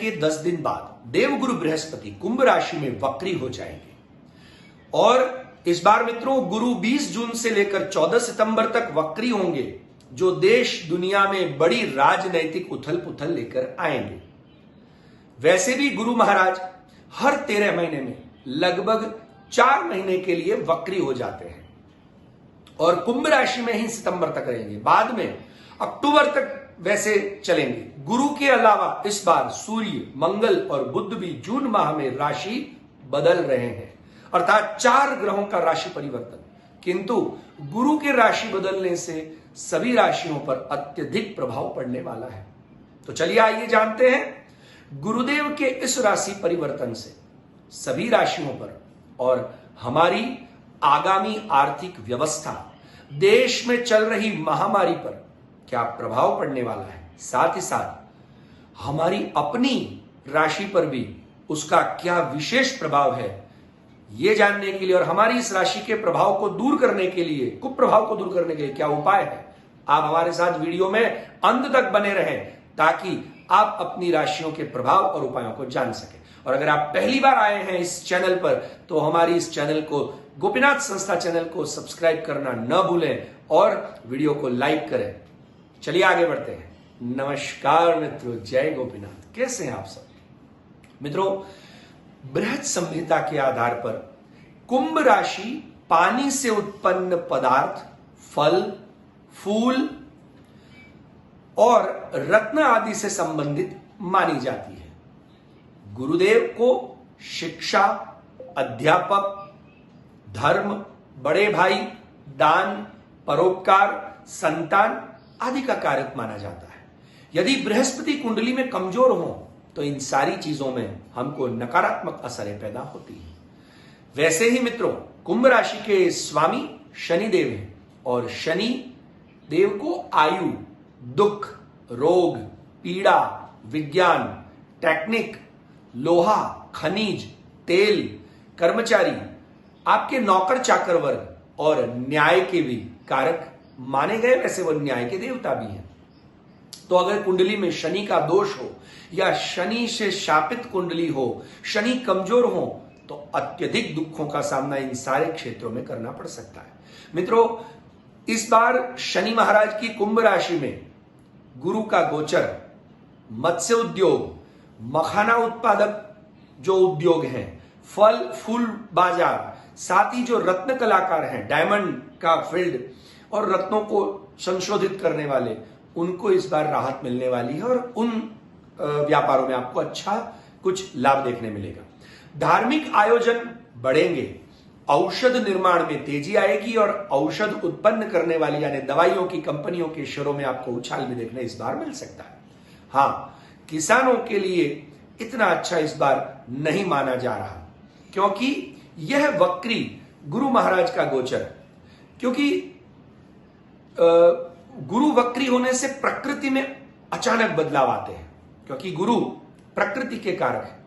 के 10 दिन बाद देवगुरु बृहस्पति कुंभ राशि में वक्री हो जाएंगे। और इस बार मित्रों गुरु 20 जून से लेकर 14 सितंबर तक वक्री होंगे, जो देश दुनिया में बड़ी राजनैतिक उथल पुथल लेकर आएंगे। वैसे भी गुरु महाराज हर 13 महीने में लगभग 4 महीने के लिए वक्री हो जाते हैं और कुंभ राशि में ही सितंबर तक रहेंगे, बाद में अक्टूबर तक वैसे चलेंगे। गुरु के अलावा इस बार सूर्य, मंगल और बुध भी जून माह में राशि बदल रहे हैं, अर्थात 4 ग्रहों का राशि परिवर्तन। किंतु गुरु के राशि बदलने से सभी राशियों पर अत्यधिक प्रभाव पड़ने वाला है। तो चलिए आइए जानते हैं गुरुदेव के इस राशि परिवर्तन से सभी राशियों पर और हमारी आगामी आर्थिक व्यवस्था, देश में चल रही महामारी पर क्या प्रभाव पड़ने वाला है, साथ ही साथ हमारी अपनी राशि पर भी उसका क्या विशेष प्रभाव है, यह जानने के लिए और हमारी इस राशि के प्रभाव को दूर करने के लिए, कुप्रभाव को दूर करने के लिए क्या उपाय है, आप हमारे साथ वीडियो में अंत तक बने रहें ताकि आप अपनी राशियों के प्रभाव और उपायों को जान सकें। और अगर आप पहली बार आए हैं इस चैनल पर तो हमारी इस चैनल को, गोपीनाथ संस्था चैनल को सब्सक्राइब करना न भूलें और वीडियो को लाइक करें। चलिए आगे बढ़ते हैं। नमस्कार मित्रों, जय गोपीनाथ। कैसे हैं आप सब मित्रों? बृहत संहिता के आधार पर कुंभ राशि पानी से उत्पन्न पदार्थ, फल, फूल और रत्न आदि से संबंधित मानी जाती है। गुरुदेव को शिक्षा, अध्यापक, धर्म, बड़े भाई, दान, परोपकार, संतान आदि का कारक माना जाता है। यदि बृहस्पति कुंडली में कमजोर हो तो इन सारी चीजों में हमको नकारात्मक असरें पैदा होती हैं। वैसे ही मित्रों कुंभ राशि के स्वामी शनि देव हैं और शनि देव को आयु, दुख, रोग, पीड़ा, विज्ञान, टेक्निक, लोहा, खनिज, तेल, कर्मचारी, आपके नौकर चाकर वर्ग और न्याय के भी कारक माने गए। वैसे वो न्याय के देवता भी हैं। तो अगर कुंडली में शनि का दोष हो या शनि से शापित कुंडली हो, शनि कमजोर हो, तो अत्यधिक दुखों का सामना इन सारे क्षेत्रों में करना पड़ सकता है। मित्रों इस बार शनि महाराज की कुंभ राशि में गुरु का गोचर मत्स्य उद्योग, मखाना उत्पादक जो उद्योग हैं, फल फूल बाजार, साथ ही जो रत्न कलाकार हैं, डायमंड का फील्ड और रत्नों को संशोधित करने वाले, उनको इस बार राहत मिलने वाली है और उन व्यापारों में आपको अच्छा कुछ लाभ देखने मिलेगा। धार्मिक आयोजन बढ़ेंगे, औषध निर्माण में तेजी आएगी और औषध उत्पन्न करने वाली यानी दवाइयों की कंपनियों के शेयरों में आपको उछाल भी देखने इस बार मिल सकता है। हाँ, किसानों के लिए इतना अच्छा इस बार नहीं माना जा रहा क्योंकि यह वक्री गुरु महाराज का गोचर, क्योंकि गुरु वक्री होने से प्रकृति में अचानक बदलाव आते हैं, क्योंकि गुरु प्रकृति के कारक है।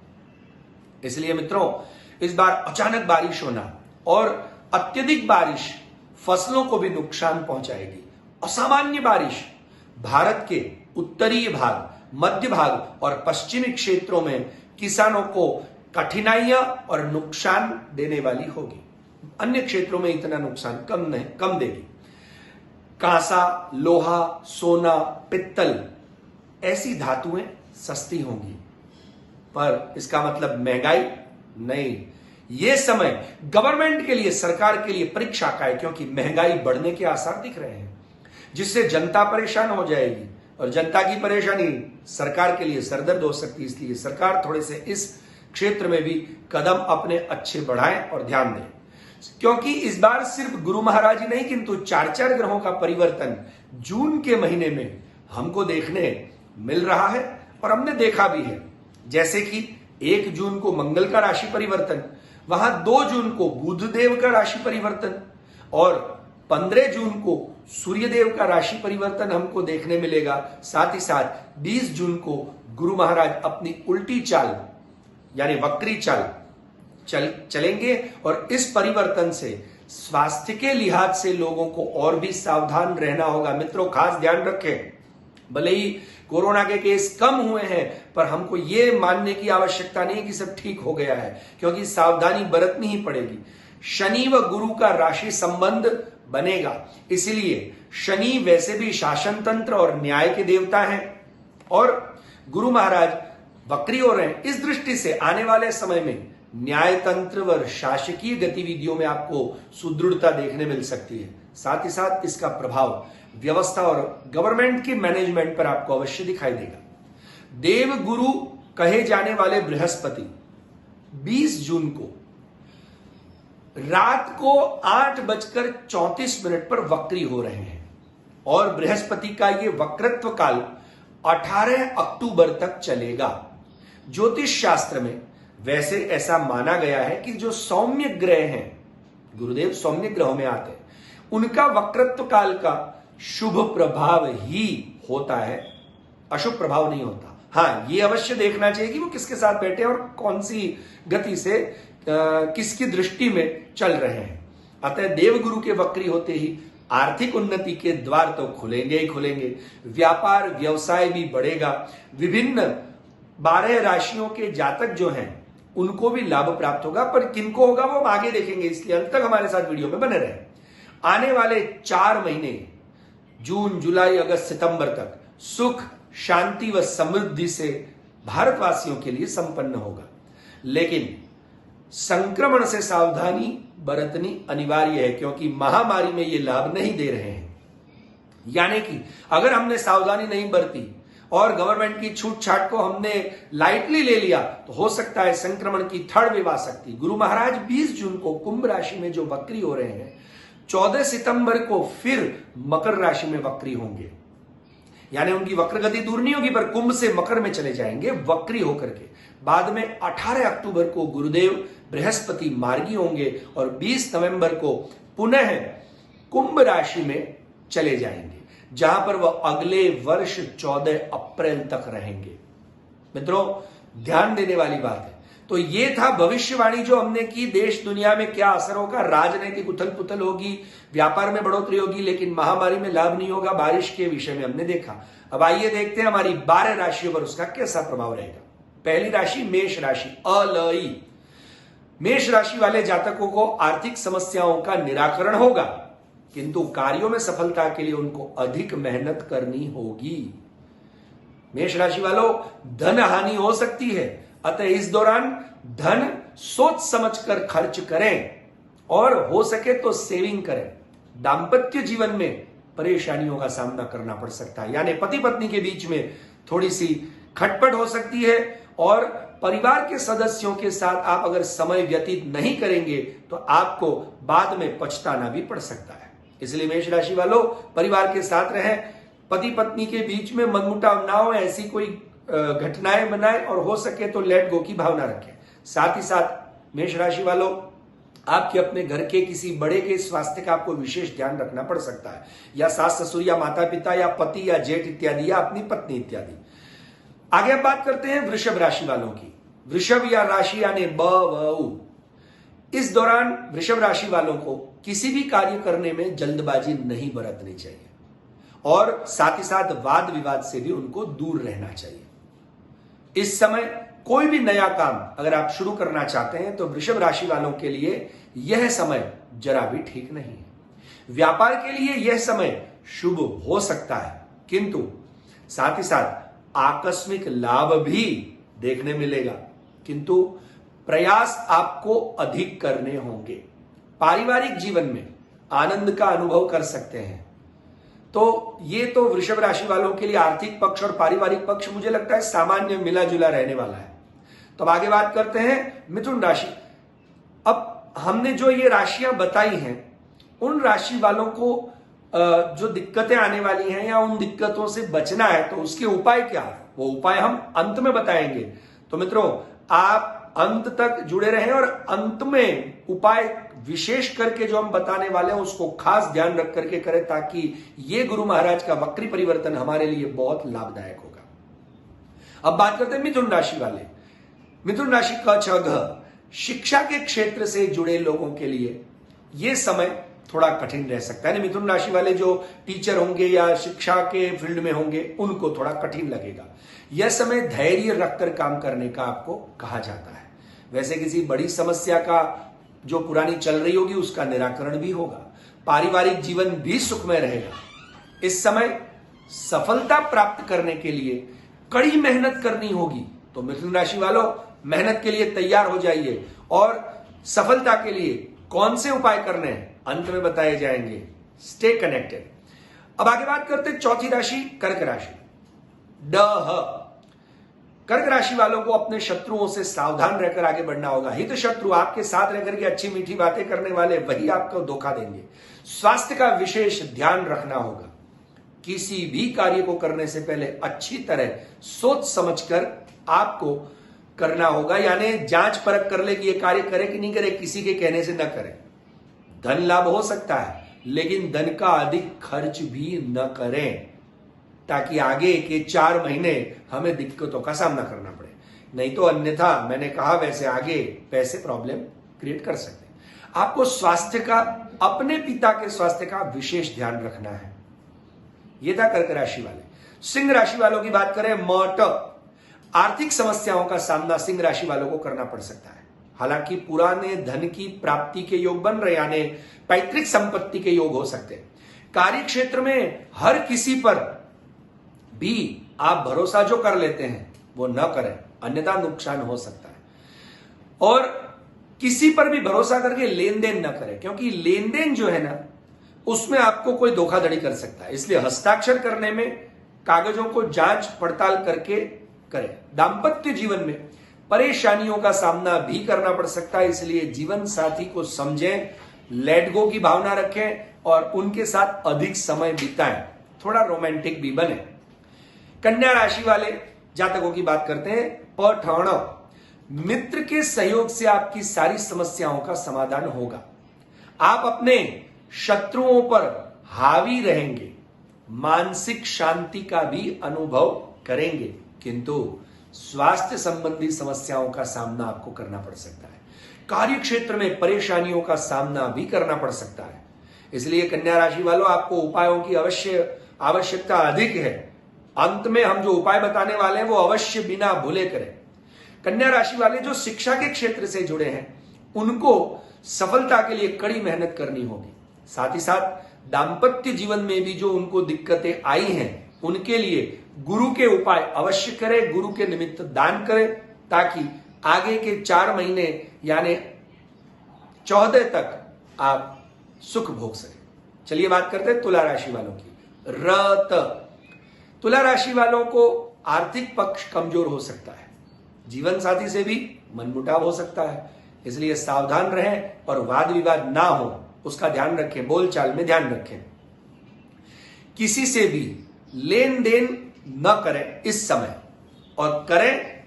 इसलिए मित्रों इस बार अचानक बारिश होना और अत्यधिक बारिश फसलों को भी नुकसान पहुंचाएगी। असामान्य बारिश भारत के उत्तरीय भाग, मध्य भाग और पश्चिमी क्षेत्रों में किसानों को कठिनाइयां और नुकसान देने वाली होगी। अन्य क्षेत्रों में इतना नुकसान कम देगी। कांसा, लोहा, सोना, पित्तल ऐसी धातुएं सस्ती होंगी, पर इसका मतलब महंगाई नहीं। यह समय गवर्नमेंट के लिए, सरकार के लिए परीक्षा का है, क्योंकि महंगाई बढ़ने के आसार दिख रहे हैं, जिससे जनता परेशान हो जाएगी और जनता की परेशानी सरकार के लिए सरदर्द हो सकती है। इसलिए सरकार थोड़े से इस क्षेत्र में भी कदम अपने अच्छे बढ़ाएं और ध्यान दें, क्योंकि इस बार सिर्फ गुरु महाराज ही नहीं किंतु 4 ग्रहों का परिवर्तन जून के महीने में हमको देखने मिल रहा है और हमने देखा भी है। जैसे कि 1 जून को मंगल का राशि परिवर्तन, वहां 2 जून को बुध देव का राशि परिवर्तन और 15 जून को सूर्य देव का राशि परिवर्तन हमको देखने मिलेगा। साथ ही साथ 20 जून को गुरु महाराज अपनी उल्टी चाल यानी वक्री चाल चलेंगे और इस परिवर्तन से स्वास्थ्य के लिहाज से लोगों को और भी सावधान रहना होगा। मित्रों खास ध्यान रखें, भले ही कोरोना के केस कम हुए हैं, पर हमको ये मानने की आवश्यकता नहीं कि सब ठीक हो गया है, क्योंकि सावधानी बरतनी ही पड़ेगी। शनि व गुरु का राशि संबंध बनेगा, इसलिए शनि वैसे भी शासन तंत्र और न्याय के देवता हैं और गुरु महाराज वक्री हो रहे हैं। इस दृष्टि से आने वाले समय में न्याय तंत्र व शासकीय गतिविधियों में आपको सुदृढ़ता देखने मिल सकती है। साथ ही साथ इसका प्रभाव व्यवस्था और गवर्नमेंट की मैनेजमेंट पर आपको अवश्य दिखाई देगा। देव गुरु कहे जाने वाले बृहस्पति 20 जून को रात को 8:34 पर वक्री हो रहे हैं और बृहस्पति का यह वक्रत्व काल 18 अक्टूबर तक चलेगा। ज्योतिष शास्त्र में वैसे ऐसा माना गया है कि जो सौम्य ग्रह हैं, गुरुदेव सौम्य ग्रहों में आते हैं, उनका वक्रत्व काल का शुभ प्रभाव ही होता है, अशुभ प्रभाव नहीं होता। हां, यह अवश्य देखना चाहिए कि वो किसके साथ बैठे और कौन सी गति से किसकी दृष्टि में चल रहे हैं। अतः देवगुरु के वक्री होते ही आर्थिक उन्नति के द्वार तो खुलेंगे ही खुलेंगे, व्यापार व्यवसाय भी बढ़ेगा। विभिन्न 12 राशियों के जातक जो हैं उनको भी लाभ प्राप्त होगा, पर किनको होगा वो हम आगे देखेंगे, इसलिए अंत तक हमारे साथ वीडियो में बने रहे। आने वाले 4 महीने जून, जुलाई, अगस्त, सितंबर तक सुख, शांति व समृद्धि से भारतवासियों के लिए संपन्न होगा, लेकिन संक्रमण से सावधानी बरतनी अनिवार्य है, क्योंकि महामारी में ये लाभ नहीं दे रहे हैं। यानी कि अगर हमने सावधानी नहीं बरती और गवर्नमेंट की छूट छाट को हमने लाइटली ले लिया तो हो सकता है संक्रमण की थर्ड वेव आ सकती। गुरु महाराज 20 जून को कुंभ राशि में जो वक्री हो रहे हैं, 14 सितंबर को फिर मकर राशि में वक्री होंगे, यानी उनकी वक्र गति दूर नहीं होगी, पर कुंभ से मकर में चले जाएंगे वक्री होकर के। बाद में 18 अक्टूबर को गुरुदेव बृहस्पति मार्गी होंगे और 20 नवंबर को पुनः कुंभ राशि में चले जाएंगे, जहां पर वह अगले वर्ष 14 अप्रैल तक रहेंगे। मित्रों, ध्यान देने वाली बात है। तो ये था भविष्यवाणी जो हमने की, देश दुनिया में क्या असर होगा, राजनीतिक उथल पुथल होगी, व्यापार में बढ़ोतरी होगी, लेकिन महामारी में लाभ नहीं होगा, बारिश के विषय में हमने देखा। अब आइए देखते हैं हमारी 12 राशियों पर उसका कैसा प्रभाव रहेगा। पहली राशि मेष राशि, अलई। मेष राशि वाले जातकों को आर्थिक समस्याओं का निराकरण होगा, किंतु कार्यों में सफलता के लिए उनको अधिक मेहनत करनी होगी। मेष राशि वालों, धन हानि हो सकती है, अतः इस दौरान धन सोच समझकर खर्च करें और हो सके तो सेविंग करें। दांपत्य जीवन में परेशानियों का सामना करना पड़ सकता है, यानी पति पत्नी के बीच में थोड़ी सी खटपट हो सकती है और परिवार के सदस्यों के साथ आप अगर समय व्यतीत नहीं करेंगे तो आपको बाद में पछताना भी पड़ सकता है। इसलिए मेष राशि वालों, परिवार के साथ रहें, पति पत्नी के बीच में मनमुटाव ना हो, ऐसी कोई घटनाएं बनाएं और हो सके तो लेट गो की भावना रखें। साथ ही साथ मेष राशि वालों, आपके अपने घर के किसी बड़े के स्वास्थ्य का आपको विशेष ध्यान रखना पड़ सकता है, या सास ससुर या माता पिता या पति या जेठ इत्यादि, या अपनी पत्नी इत्यादि। आगे हम बात करते हैं वृषभ राशि वालों की। वृषभ या राशि यानी ब। इस दौरान वृषभ राशि वालों को किसी भी कार्य करने में जल्दबाजी नहीं बरतनी चाहिए और साथ ही साथ वाद विवाद से भी उनको दूर रहना चाहिए। इस समय कोई भी नया काम अगर आप शुरू करना चाहते हैं तो वृषभ राशि वालों के लिए यह समय जरा भी ठीक नहीं है। व्यापार के लिए यह समय शुभ हो सकता है, किंतु साथ ही साथ आकस्मिक लाभ भी देखने मिलेगा, किंतु प्रयास आपको अधिक करने होंगे। पारिवारिक जीवन में आनंद का अनुभव कर सकते हैं। तो ये तो वृषभ राशि वालों के लिए आर्थिक पक्ष और पारिवारिक पक्ष मुझे लगता है सामान्य मिला जुला रहने वाला है। तो अब आगे बात करते हैं मिथुन राशि। अब हमने जो ये राशियां बताई हैं, उन राशि वालों को जो दिक्कतें आने वाली हैं या उन दिक्कतों से बचना है तो उसके उपाय क्या है, वो उपाय हम अंत में बताएंगे। तो मित्रों, आप अंत तक जुड़े रहें और अंत में उपाय विशेष करके जो हम बताने वाले हैं उसको खास ध्यान रख करके करें, ताकि ये गुरु महाराज का वक्री परिवर्तन हमारे लिए बहुत लाभदायक होगा। अब बात करते हैं मिथुन राशि वाले। मिथुन राशि का 6 घ। शिक्षा के क्षेत्र से जुड़े लोगों के लिए यह समय थोड़ा कठिन रह सकता है। मिथुन राशि वाले जो टीचर होंगे या शिक्षा के फील्ड में होंगे उनको थोड़ा कठिन लगेगा। यह समय धैर्य रखकर काम करने का आपको कहा जाता है। वैसे किसी बड़ी समस्या का जो पुरानी चल रही होगी उसका निराकरण भी होगा। पारिवारिक जीवन भी सुखमय रहेगा। इस समय सफलता प्राप्त करने के लिए कड़ी मेहनत करनी होगी। तो मिथुन राशि वालों, मेहनत के लिए तैयार हो जाइए और सफलता के लिए कौन से उपाय करने हैं अंत में बताए जाएंगे। Stay connected. अब आगे बात करते हैं चौथी राशि कर्क राशि। कर्क राशि वालों को अपने शत्रुओं से सावधान रहकर आगे बढ़ना होगा। हित शत्रु आपके साथ रहकर के अच्छी मीठी बातें करने वाले वही आपको धोखा देंगे। स्वास्थ्य का विशेष ध्यान रखना होगा। किसी भी कार्य को करने से पहले अच्छी तरह सोच समझकर आपको करना होगा, यानी जांच परख कर ले कि ये कार्य करे कि नहीं करे, किसी के कहने से न करे। धन लाभ हो सकता है लेकिन धन का अधिक खर्च भी न करें ताकि आगे के 4 महीने हमें दिक्कतों का सामना करना पड़े। नहीं तो अन्यथा मैंने कहा वैसे आगे पैसे प्रॉब्लम क्रिएट कर सकते हैं। आपको स्वास्थ्य का, अपने पिता के स्वास्थ्य का विशेष ध्यान रखना है। यह था कर्क राशि वाले। सिंह राशि वालों की बात करें, आर्थिक समस्याओं का सामना सिंह राशि वालों को करना पड़ सकता है। हालांकि पुराने धन की प्राप्ति के योग बन रहे, यानी पैतृक संपत्ति के योग हो सकते हैं। कार्य क्षेत्र में हर किसी पर भी आप भरोसा जो कर लेते हैं वो न करें, अन्यथा नुकसान हो सकता है। और किसी पर भी भरोसा करके लेन देन न करें, क्योंकि लेन देन जो है ना उसमें आपको कोई धोखाधड़ी कर सकता है। इसलिए हस्ताक्षर करने में कागजों को जांच पड़ताल करके करें। दाम्पत्य जीवन में परेशानियों का सामना भी करना पड़ सकता है, इसलिए जीवन साथी को समझें, लेट गो की भावना रखें और उनके साथ अधिक समय बिताएं। थोड़ा रोमांटिक भी बने। कन्या राशि वाले जातकों की बात करते हैं। मित्र के सहयोग से आपकी सारी समस्याओं का समाधान होगा। आप अपने शत्रुओं पर हावी रहेंगे, मानसिक शांति का भी अनुभव करेंगे, किंतु स्वास्थ्य संबंधी समस्याओं का सामना आपको करना पड़ सकता है। कार्य क्षेत्र में परेशानियों का सामना भी करना पड़ सकता है। इसलिए कन्या राशि वालों, आपको उपायों की आवश्यकता अधिक है। अंत में हम जो उपाय बताने वाले हैं वो अवश्य बिना भूले करें। कन्या राशि वाले जो शिक्षा के क्षेत्र से जुड़े हैं उनको सफलता के लिए कड़ी मेहनत करनी होगी। साथ ही साथ दाम्पत्य जीवन में भी जो उनको दिक्कतें आई हैं उनके लिए गुरु के उपाय अवश्य करें, गुरु के निमित्त दान करें, ताकि आगे के 4 महीने यानी 14 तक आप सुख भोग सकें। चलिए बात करते हैं तुला राशि वालों की। तुला राशि वालों को आर्थिक पक्ष कमजोर हो सकता है। जीवन साथी से भी मनमुटाव हो सकता है, इसलिए सावधान रहें और वाद विवाद ना हो उसका ध्यान रखें। बोलचाल में ध्यान रखें। किसी से भी लेन देन न करें इस समय, और करें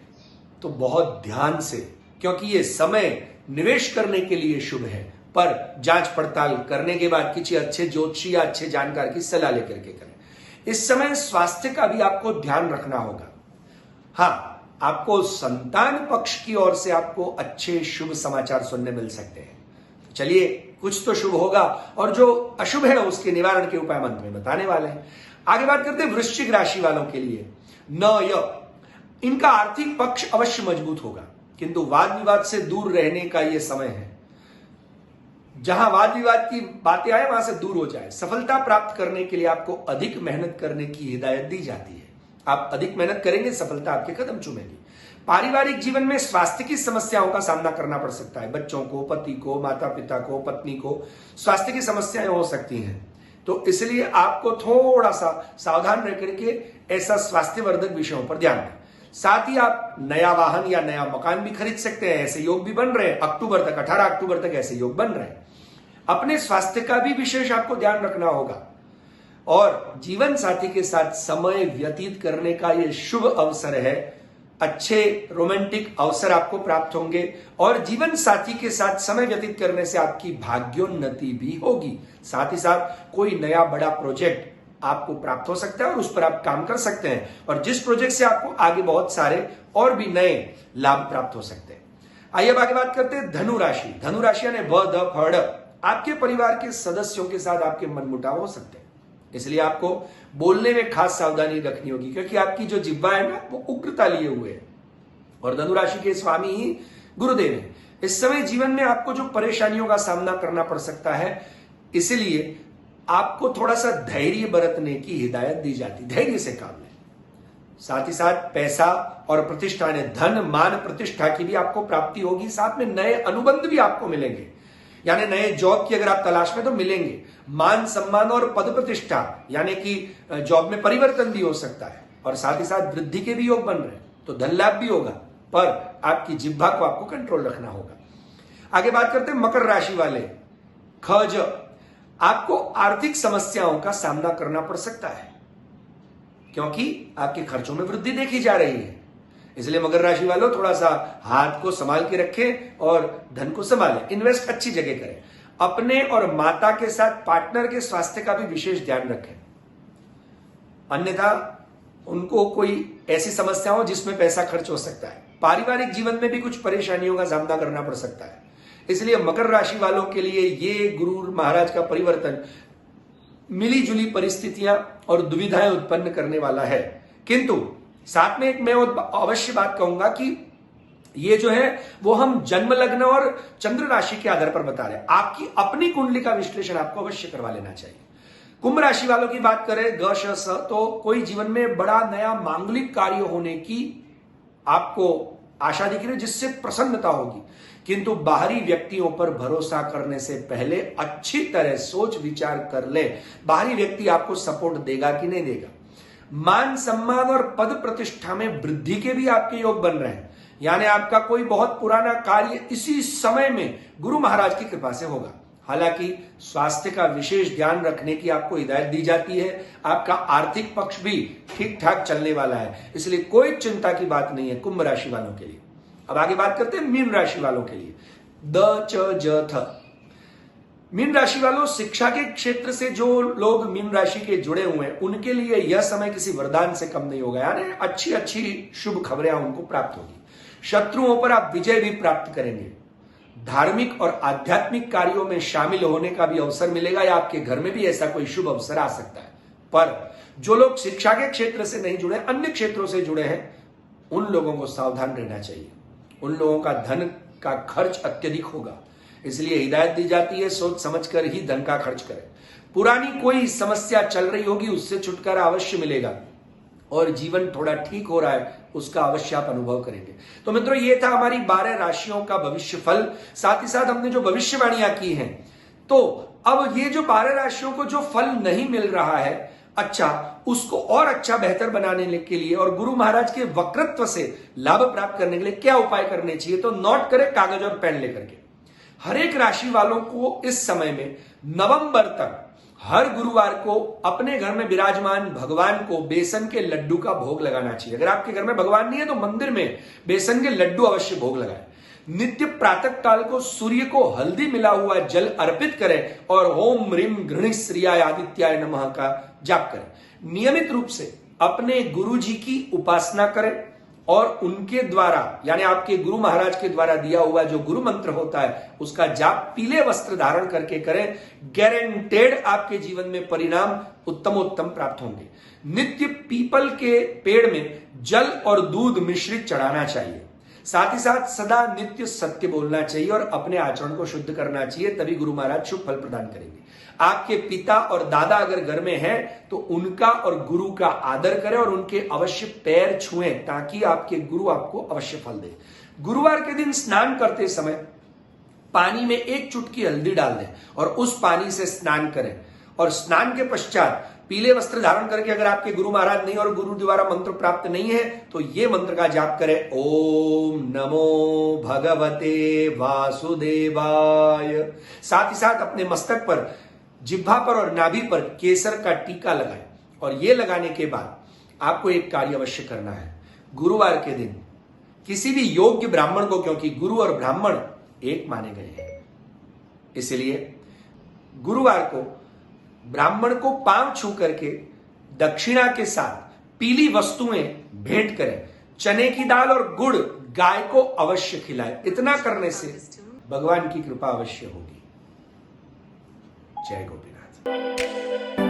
तो बहुत ध्यान से, क्योंकि यह समय निवेश करने के लिए शुभ है, पर जांच पड़ताल करने के बाद किसी अच्छे ज्योतिषी या अच्छे जानकार की सलाह लेकर के करें। इस समय स्वास्थ्य का भी आपको ध्यान रखना होगा। हाँ, आपको संतान पक्ष की ओर से आपको अच्छे शुभ समाचार सुनने मिल सकते हैं। चलिए, कुछ तो शुभ होगा और जो अशुभ है उसके निवारण के उपाय मंत्र में बताने वाले हैं। आगे बात करते हैं वृश्चिक राशि वालों के लिए। इनका आर्थिक पक्ष अवश्य मजबूत होगा, किंतु वाद विवाद से दूर रहने का यह समय है। जहां वाद विवाद की बातें आए वहां से दूर हो जाए। सफलता प्राप्त करने के लिए आपको अधिक मेहनत करने की हिदायत दी जाती है। आप अधिक मेहनत करेंगे, सफलता आपके कदम चूमेगी। पारिवारिक जीवन में स्वास्थ्य की समस्याओं का सामना करना पड़ सकता है। बच्चों को, पति को, माता पिता को, पत्नी को स्वास्थ्य की समस्याएं हो सकती हैं, तो इसलिए आपको थोड़ा सा सावधान रह करके ऐसा स्वास्थ्यवर्धक विषयों पर ध्यान दें। साथ ही आप नया वाहन या नया मकान भी खरीद सकते हैं। ऐसे योग भी बन रहे हैं। 18 अक्टूबर तक ऐसे योग बन रहे हैं। अपने स्वास्थ्य का भी विशेष आपको ध्यान रखना होगा और जीवन साथी के साथ समय व्यतीत करने का यह शुभ अवसर है। अच्छे रोमांटिक अवसर आपको प्राप्त होंगे और जीवन साथी के साथ समय व्यतीत करने से आपकी भाग्योन्नति भी होगी। साथ ही साथ कोई नया बड़ा प्रोजेक्ट आपको प्राप्त हो सकता है और उस पर आप काम कर सकते हैं, और जिस प्रोजेक्ट से आपको आगे बहुत सारे और भी नए लाभ प्राप्त हो सकते हैं। आइए अब आगे बात करते हैं धनु राशि। धनु राशि यानी व ध फड़। आपके परिवार के सदस्यों के साथ आपके मनमुटाव हो सकते हैं। इसलिए आपको बोलने में खास सावधानी रखनी होगी, क्योंकि आपकी जो जिह्वा है ना, वो उग्रता लिए हुए है और धनु राशि के स्वामी ही गुरुदेव है। इस समय जीवन में आपको जो परेशानियों का सामना करना पड़ सकता है, इसलिए आपको थोड़ा सा धैर्य बरतने की हिदायत दी जाती, धैर्य से काम लें। साथ ही साथ पैसा और प्रतिष्ठा ने धन मान प्रतिष्ठा की भी आपको प्राप्ति होगी। साथ में नए अनुबंध भी आपको मिलेंगे, यानी नए जॉब की अगर आप तलाश में तो मिलेंगे। मान सम्मान और पद प्रतिष्ठा यानी कि जॉब में परिवर्तन भी हो सकता है और साथ ही साथ वृद्धि के भी योग बन रहे हैं, तो धन लाभ भी होगा, पर आपकी जिह्वा को आपको कंट्रोल रखना होगा। आगे बात करते हैं मकर राशि वाले। खज, आपको आर्थिक समस्याओं का सामना करना पड़ सकता है, क्योंकि आपके खर्चों में वृद्धि देखी जा रही है। इसलिए मकर राशि वालों थोड़ा सा हाथ को संभाल के रखें और धन को संभालें, इन्वेस्ट अच्छी जगह करें। अपने और माता के साथ पार्टनर के स्वास्थ्य का भी विशेष ध्यान रखें, अन्यथा उनको कोई ऐसी समस्या हो जिसमें पैसा खर्च हो सकता है। पारिवारिक जीवन में भी कुछ परेशानियों का सामना करना पड़ सकता है। इसलिए मकर राशि वालों के लिए ये गुरु महाराज का परिवर्तन मिली जुली परिस्थितियां और दुविधाएं उत्पन्न करने वाला है। किंतु साथ में एक मैं अवश्य बात कहूंगा कि ये जो है वो हम जन्म लग्न और चंद्र राशि के आधार पर बता रहे हैं। आपकी अपनी कुंडली का विश्लेषण आपको अवश्य करवा लेना चाहिए। कुंभ राशि वालों की बात करें ग श स, तो कोई जीवन में बड़ा नया मांगलिक कार्य होने की आपको आशा दिख रही है, जिससे प्रसन्नता होगी। किंतु बाहरी व्यक्तियों पर भरोसा करने से पहले अच्छी तरह सोच विचार कर ले, बाहरी व्यक्ति आपको सपोर्ट देगा कि नहीं देगा। मान सम्मान और पद प्रतिष्ठा में वृद्धि के भी आपके योग बन रहे हैं, यानी आपका कोई बहुत पुराना कार्य इसी समय में गुरु महाराज की कृपा से होगा। हालांकि स्वास्थ्य का विशेष ध्यान रखने की आपको हिदायत दी जाती है। आपका आर्थिक पक्ष भी ठीक ठाक चलने वाला है, इसलिए कोई चिंता की बात नहीं है कुंभ राशि वालों के लिए। अब आगे बात करते हैं मीन राशि वालों के लिए। द च ज थ, मीन राशि वालों, शिक्षा के क्षेत्र से जो लोग मीन राशि के जुड़े हुए हैं उनके लिए यह समय किसी वरदान से कम नहीं होगा, यानी अच्छी अच्छी शुभ खबरें उनको प्राप्त होगी। शत्रुओं पर आप विजय भी प्राप्त करेंगे। धार्मिक और आध्यात्मिक कार्यों में शामिल होने का भी अवसर मिलेगा, या आपके घर में भी ऐसा कोई शुभ अवसर आ सकता है। पर जो लोग शिक्षा के क्षेत्र से नहीं जुड़े, अन्य क्षेत्रों से जुड़े हैं, उन लोगों को सावधान रहना चाहिए। उन लोगों का धन का खर्च अत्यधिक होगा, इसलिए हिदायत दी जाती है सोच समझकर ही धन का खर्च करें। पुरानी कोई समस्या चल रही होगी, उससे छुटकारा अवश्य मिलेगा और जीवन थोड़ा ठीक हो रहा है, उसका अवश्य आप अनुभव करेंगे। तो मित्रों, ये था हमारी 12 राशियों का भविष्य फल। साथ ही साथ हमने जो भविष्यवाणियां की हैं, तो अब ये जो 12 राशियों को जो फल नहीं मिल रहा है, अच्छा, उसको और अच्छा बेहतर बनाने के लिए और गुरु महाराज के वक्रत्व से लाभ प्राप्त करने के लिए क्या उपाय करने चाहिए, तो नोट करें कागज और पेन लेकर के। हर एक राशि वालों को इस समय में नवंबर तक हर गुरुवार को अपने घर में विराजमान भगवान को बेसन के लड्डू का भोग लगाना चाहिए। अगर आपके घर में भगवान नहीं है तो मंदिर में बेसन के लड्डू अवश्य भोग लगाएं। नित्य प्रातः काल को सूर्य को हल्दी मिला हुआ जल अर्पित करें और ओम ह्रीम गृणी श्रियाय आदित्याय नमः का जाप करें। नियमित रूप से अपने गुरु जी की उपासना करें और उनके द्वारा, यानी आपके गुरु महाराज के द्वारा दिया हुआ जो गुरु मंत्र होता है उसका जाप पीले वस्त्र धारण करके करें। गारंटेड आपके जीवन में परिणाम उत्तमोत्तम प्राप्त होंगे। नित्य पीपल के पेड़ में जल और दूध मिश्रित चढ़ाना चाहिए। साथ ही साथ सदा नित्य सत्य बोलना चाहिए और अपने आचरण को शुद्ध करना चाहिए, तभी गुरु महाराज शुभ फल प्रदान करेंगे। आपके पिता और दादा अगर घर में हैं तो उनका और गुरु का आदर करें और उनके अवश्य पैर छुएं, ताकि आपके गुरु आपको अवश्य फल दे। गुरुवार के दिन स्नान करते समय पानी में 1 चुटकी हल्दी डाल दें और उस पानी से स्नान करें और स्नान के पश्चात पीले वस्त्र धारण करके, अगर आपके गुरु महाराज नहीं और गुरु द्वारा मंत्र प्राप्त नहीं है तो ये मंत्र का जाप करें, ओम नमो भगवते वासुदेवाय। साथ ही साथ अपने मस्तक पर, जिह्वा पर और नाभि पर केसर का टीका लगाएं और ये लगाने के बाद आपको एक कार्य अवश्य करना है। गुरुवार के दिन किसी भी योग्य ब्राह्मण को, क्योंकि गुरु और ब्राह्मण एक माने गए हैं, इसलिए गुरुवार को ब्राह्मण को पांव छू करके दक्षिणा के साथ पीली वस्तुएं भेंट करें। चने की दाल और गुड़ गाय को अवश्य खिलाएं। इतना करने से भगवान की कृपा अवश्य होगी। जय गोपीनाथ।